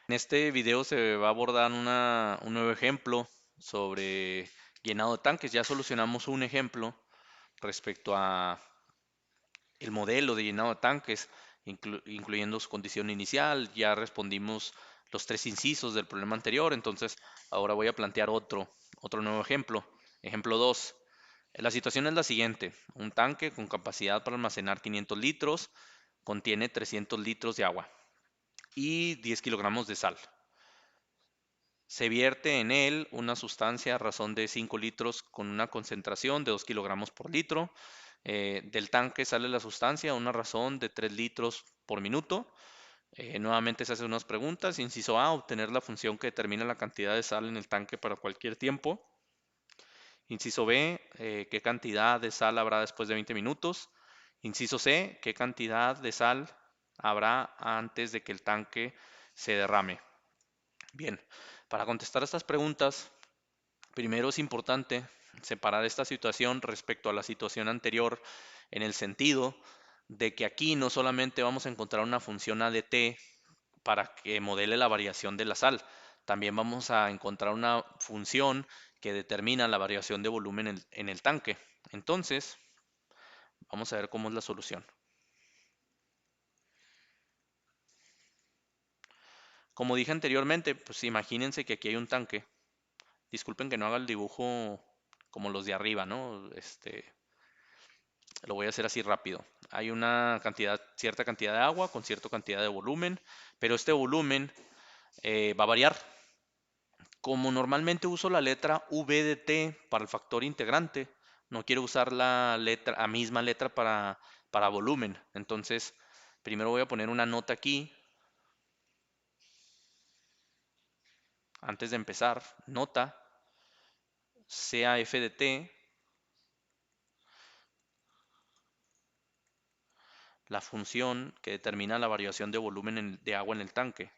En este video se va a abordar un nuevo ejemplo sobre llenado de tanques. Ya solucionamos un ejemplo respecto a el modelo de llenado de tanques, incluyendo su condición inicial. Ya respondimos los tres incisos del problema anterior, entonces ahora voy a plantear otro nuevo ejemplo. Ejemplo 2. La situación es la siguiente. Un tanque con capacidad para almacenar 500 litros contiene 300 litros de agua y 10 kilogramos de sal. Se vierte en él una sustancia a razón de 5 litros con una concentración de 2 kilogramos por litro. Del tanque sale la sustancia a una razón de 3 litros por minuto. Nuevamente se hacen unas preguntas. Inciso A, obtener la función que determina la cantidad de sal en el tanque para cualquier tiempo. Inciso B, qué cantidad de sal habrá después de 20 minutos. Inciso C, qué cantidad de sal habrá antes de que el tanque se derrame. Bien, para contestar estas preguntas, primero es importante separar esta situación respecto a la situación anterior en el sentido de que aquí no solamente vamos a encontrar una función a de t para que modele la variación de la sal, también vamos a encontrar una función que determina la variación de volumen en el tanque. Entonces, vamos a ver cómo es la solución. Como dije anteriormente, pues imagínense que aquí hay un tanque. Disculpen que no haga el dibujo como los de arriba, ¿no? Lo voy a hacer así rápido. Hay una cantidad, cierta cantidad de agua con cierta cantidad de volumen, pero este volumen va a variar. Como normalmente uso la letra V de T para el factor integrante, no quiero usar la misma letra para volumen. Entonces, primero voy a poner una nota aquí, antes de empezar, nota, sea F de T, la función que determina la variación de volumen de agua en el tanque.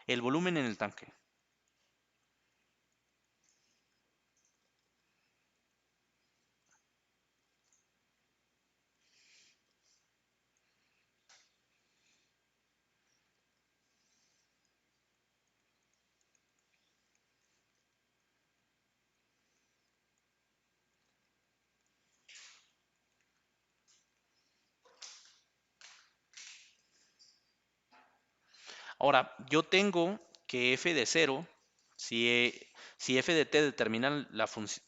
El volumen en el tanque. Ahora, yo tengo que f de 0, si f de t es la función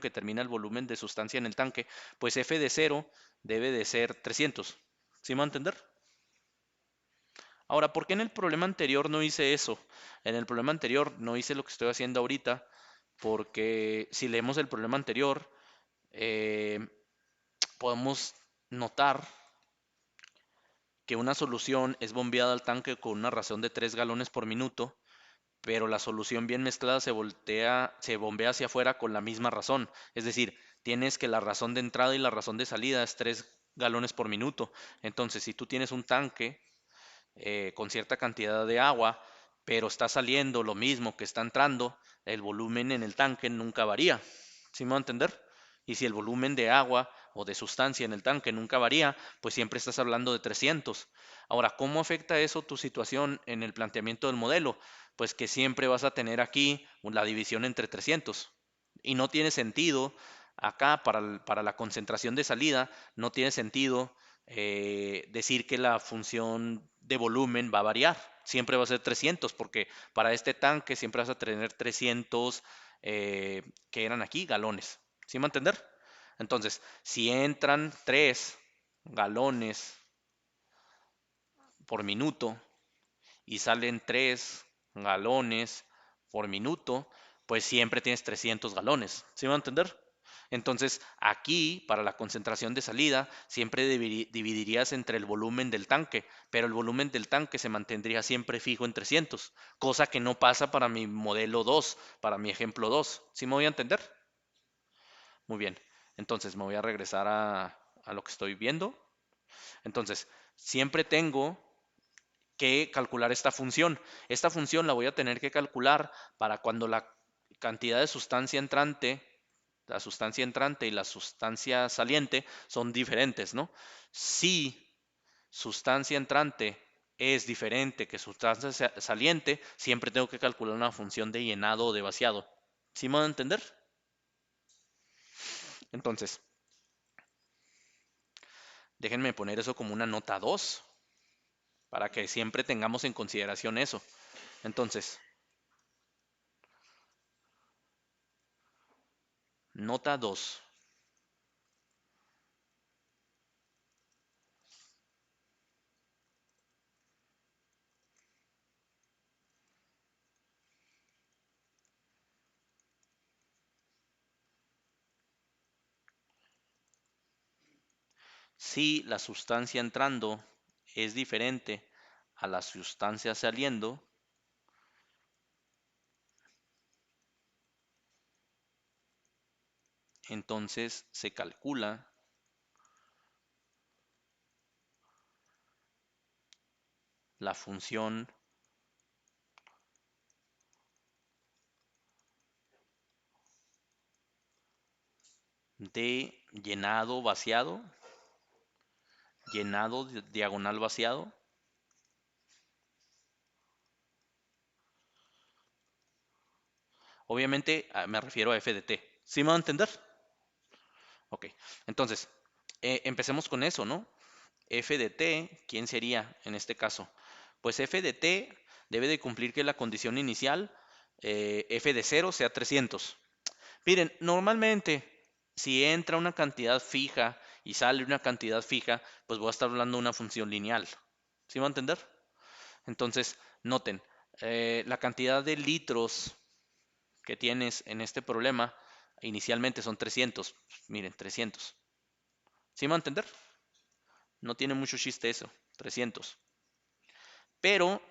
que determina el volumen de sustancia en el tanque, pues f de 0 debe de ser 300. ¿Sí me va a entender? Ahora, ¿por qué en el problema anterior no hice eso? En el problema anterior no hice lo que estoy haciendo ahorita, porque si leemos el problema anterior, eh, podemos notar que una solución es bombeada al tanque con una razón de 3 galones por minuto, pero la solución bien mezclada se bombea hacia afuera con la misma razón. Es decir, tienes que la razón de entrada y la razón de salida es 3 galones por minuto. Entonces, si tú tienes un tanque con cierta cantidad de agua, pero está saliendo lo mismo que está entrando, el volumen en el tanque nunca varía. ¿Sí me va a entender? Y si el volumen de agua o de sustancia en el tanque nunca varía, pues siempre estás hablando de 300. Ahora, ¿cómo afecta eso tu situación en el planteamiento del modelo? Pues que siempre vas a tener aquí la división entre 300. Y no tiene sentido, acá para la concentración de salida, no tiene sentido decir que la función de volumen va a variar. Siempre va a ser 300 porque para este tanque siempre vas a tener 300 que eran aquí galones. ¿Sí me va a entender? Entonces, si entran 3 galones por minuto y salen 3 galones por minuto, pues siempre tienes 300 galones. ¿Sí me va a entender? Entonces, aquí, para la concentración de salida, siempre dividirías entre el volumen del tanque, pero el volumen del tanque se mantendría siempre fijo en 300, cosa que no pasa para mi modelo 2, para mi ejemplo 2. ¿Sí me voy a entender? Muy bien. Entonces, me voy a regresar a lo que estoy viendo. Entonces, siempre tengo que calcular esta función. Esta función la voy a tener que calcular para cuando la cantidad de sustancia entrante, la sustancia entrante y la sustancia saliente son diferentes, ¿no? Si sustancia entrante es diferente que sustancia saliente, siempre tengo que calcular una función de llenado o de vaciado. ¿Sí me van a entender? Entonces, déjenme poner eso como una nota 2 para que siempre tengamos en consideración eso. Entonces, nota 2. Si la sustancia entrando es diferente a la sustancia saliendo, entonces se calcula la función de llenado vaciado, llenado diagonal vaciado. Obviamente me refiero a f de t. ¿Sí me va a entender? Ok, entonces empecemos con eso, ¿no? F de t, ¿quién sería en este caso? Pues f de t debe de cumplir que la condición inicial, f de 0 sea 300. Miren, normalmente si entra una cantidad fija y sale una cantidad fija, pues voy a estar hablando de una función lineal. ¿Sí me va a entender? Entonces, noten, la cantidad de litros que tienes en este problema inicialmente son 300. Miren, 300. ¿Sí me va a entender? No tiene mucho chiste eso, 300. Pero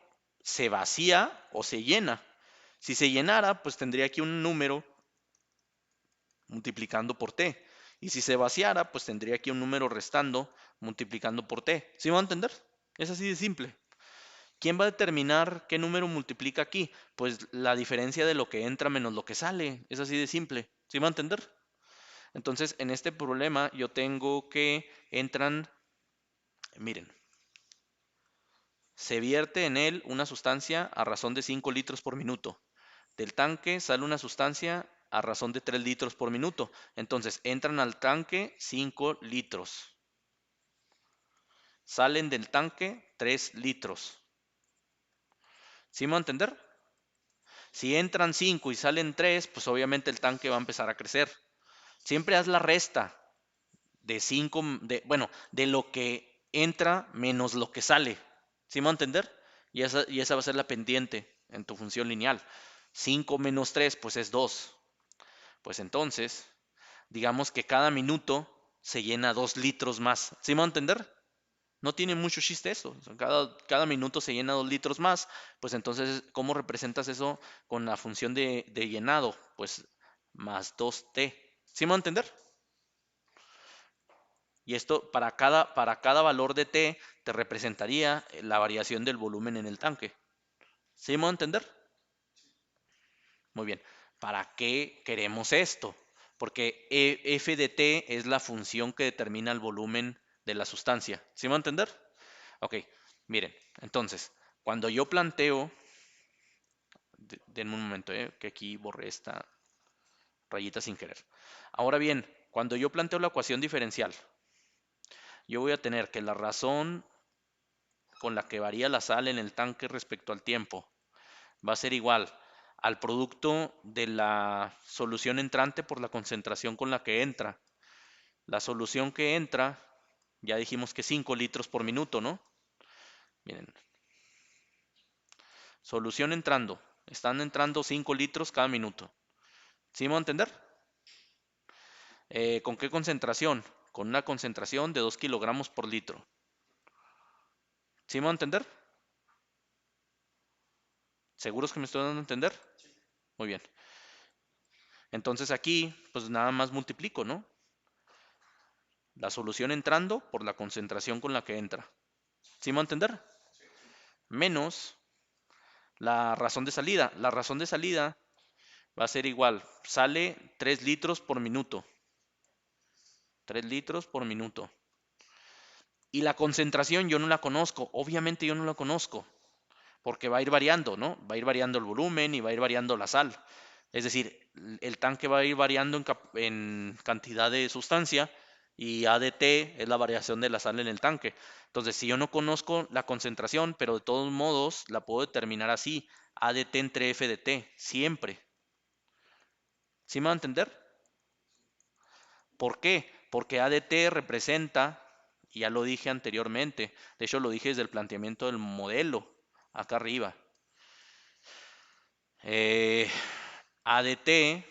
se vacía o se llena. Si se llenara, pues tendría aquí un número multiplicando por t. Y si se vaciara, pues tendría aquí un número restando multiplicando por t. ¿Sí me va a entender? Es así de simple. ¿Quién va a determinar qué número multiplica aquí? Pues la diferencia de lo que entra menos lo que sale. Es así de simple. ¿Sí me va a entender? Entonces, en este problema yo tengo que entran, miren, se vierte en él una sustancia a razón de 5 litros por minuto. Del tanque sale una sustancia a razón de 3 litros por minuto. Entonces, entran al tanque 5 litros. Salen del tanque 3 litros. ¿Sí me va a entender? Si entran 5 y salen 3, pues obviamente el tanque va a empezar a crecer. Siempre haz la resta de 5, bueno, de lo que entra menos lo que sale. ¿Sí me va a entender? Y esa va a ser la pendiente en tu función lineal. 5 menos 3, pues es 2. Pues entonces, digamos que cada minuto se llena 2 litros más. ¿Sí me va a entender? No tiene mucho chiste eso. O sea, cada minuto se llena 2 litros más. Pues entonces, ¿cómo representas eso con la función de llenado? Pues más 2t. ¿Sí me va a entender? Y esto para cada valor de t te representaría la variación del volumen en el tanque. ¿Sí me va a entender? Muy bien. ¿Para qué queremos esto? Porque f de t es la función que determina el volumen de la sustancia. ¿Sí me va a entender? Ok, miren, entonces, cuando yo planteo, denme un momento, que aquí borré esta rayita sin querer. Ahora bien, cuando yo planteo la ecuación diferencial, yo voy a tener que la razón con la que varía la sal en el tanque respecto al tiempo va a ser igual al producto de la solución entrante por la concentración con la que entra. La solución que entra, ya dijimos que 5 litros por minuto, ¿no? Miren, solución entrando. Están entrando 5 litros cada minuto. ¿Sí me va a entender? ¿Con qué concentración? Con una concentración de 2 kilogramos por litro. ¿Sí me va a entender? ¿Seguros que me estoy dando a entender? Muy bien. Entonces aquí, pues nada más multiplico, ¿no? La solución entrando por la concentración con la que entra. ¿Sí me va a entender? Menos la razón de salida. La razón de salida va a ser igual. Sale 3 litros por minuto. 3 litros por minuto. Y la concentración yo no la conozco. Obviamente yo no la conozco. Porque va a ir variando, ¿no? Va a ir variando el volumen y va a ir variando la sal. Es decir, el tanque va a ir variando en cantidad de sustancia y ADT es la variación de la sal en el tanque. Entonces, si yo no conozco la concentración, pero de todos modos la puedo determinar así, ADT entre FDT, siempre. ¿Sí me va a entender? ¿Por qué? Porque ADT representa, y ya lo dije anteriormente, de hecho lo dije desde el planteamiento del modelo, acá arriba. Eh, ADT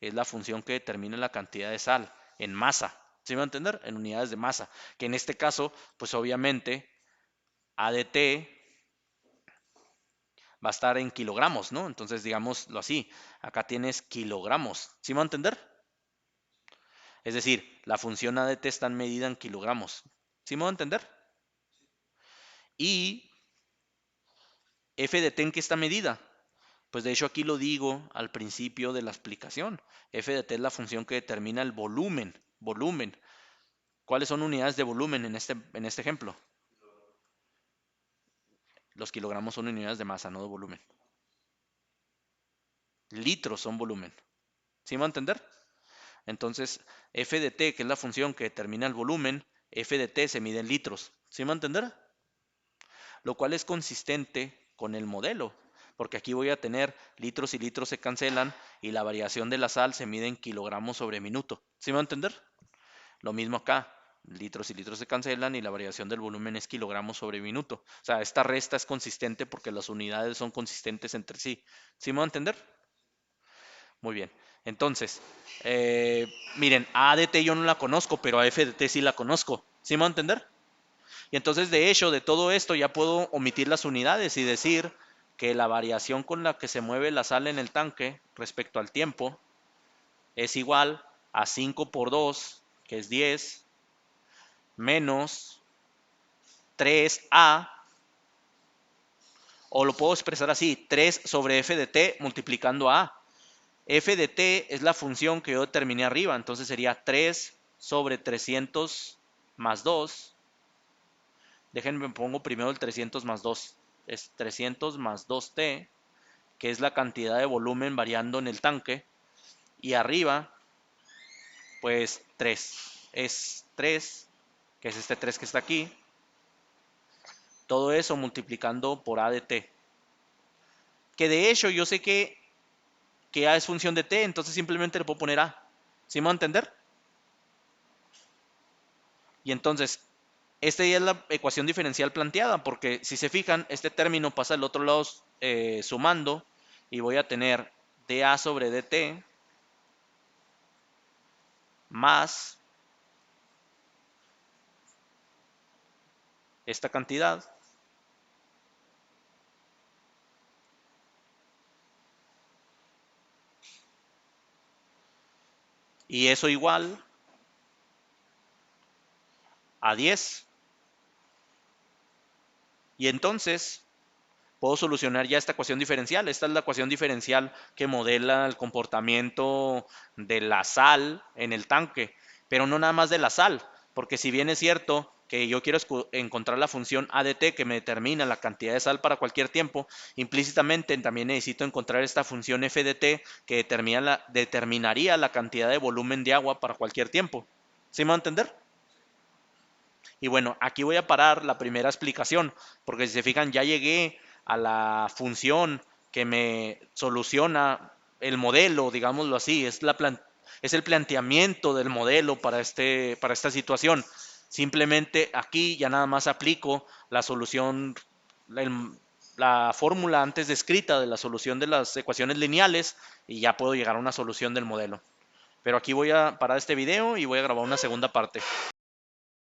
es la función que determina la cantidad de sal en masa. ¿Sí me va a entender? En unidades de masa. Que en este caso, pues obviamente, ADT va a estar en kilogramos, ¿no? Entonces, digámoslo así, acá tienes kilogramos. ¿Sí me va a entender? Es decir, la función ADT está medida en kilogramos. ¿Sí me va a entender? Y FDT en qué está medida. Pues de hecho aquí lo digo al principio de la explicación. FDT es la función que determina el volumen. Volumen. ¿Cuáles son unidades de volumen en este ejemplo? Los kilogramos son unidades de masa, no de volumen. Litros son volumen. ¿Sí me va a entender? Entonces, F de T, que es la función que determina el volumen, F de T se mide en litros. ¿Sí me va a entender? Lo cual es consistente con el modelo, porque aquí voy a tener litros y litros se cancelan y la variación de la sal se mide en kilogramos sobre minuto. ¿Sí me va a entender? Lo mismo acá, litros y litros se cancelan y la variación del volumen es kilogramos sobre minuto. O sea, esta resta es consistente porque las unidades son consistentes entre sí. ¿Sí me va a entender? Muy bien. Entonces, miren, a ADT yo no la conozco, pero a FDT sí la conozco. ¿Sí me va a entender? Y entonces, de hecho, de todo esto ya puedo omitir las unidades y decir que la variación con la que se mueve la sal en el tanque respecto al tiempo es igual a 5 por 2, que es 10, menos 3A, o lo puedo expresar así, 3 sobre f de t multiplicando a. F de t es la función que yo determiné arriba, entonces sería 3 sobre 300 más 2. Déjenme pongo primero el 300 más 2. Es 300 más 2t, que es la cantidad de volumen variando en el tanque. Y arriba, pues 3. Es 3, que es este 3 que está aquí. Todo eso multiplicando por a de t. Que de hecho yo sé que A es función de t, entonces simplemente le puedo poner A. ¿Sí me va a entender? Y entonces, esta ya es la ecuación diferencial planteada, porque si se fijan, este término pasa al otro lado sumando, y voy a tener dA sobre dt más esta cantidad, y eso igual a 10. Y entonces puedo solucionar ya esta ecuación diferencial. Esta es la ecuación diferencial que modela el comportamiento de la sal en el tanque, pero no nada más de la sal, porque si bien es cierto que yo quiero encontrar la función ADT que me determina la cantidad de sal para cualquier tiempo, implícitamente también necesito encontrar esta función FDT que determinaría la cantidad de volumen de agua para cualquier tiempo. ¿Sí me va a entender? Y bueno, aquí voy a parar la primera explicación, porque si se fijan, ya llegué a la función que me soluciona el modelo, digámoslo así, es el planteamiento del modelo para esta situación. Simplemente aquí ya nada más aplico la solución, la fórmula antes descrita de la solución de las ecuaciones lineales y ya puedo llegar a una solución del modelo. Pero aquí voy a parar este video y voy a grabar una segunda parte.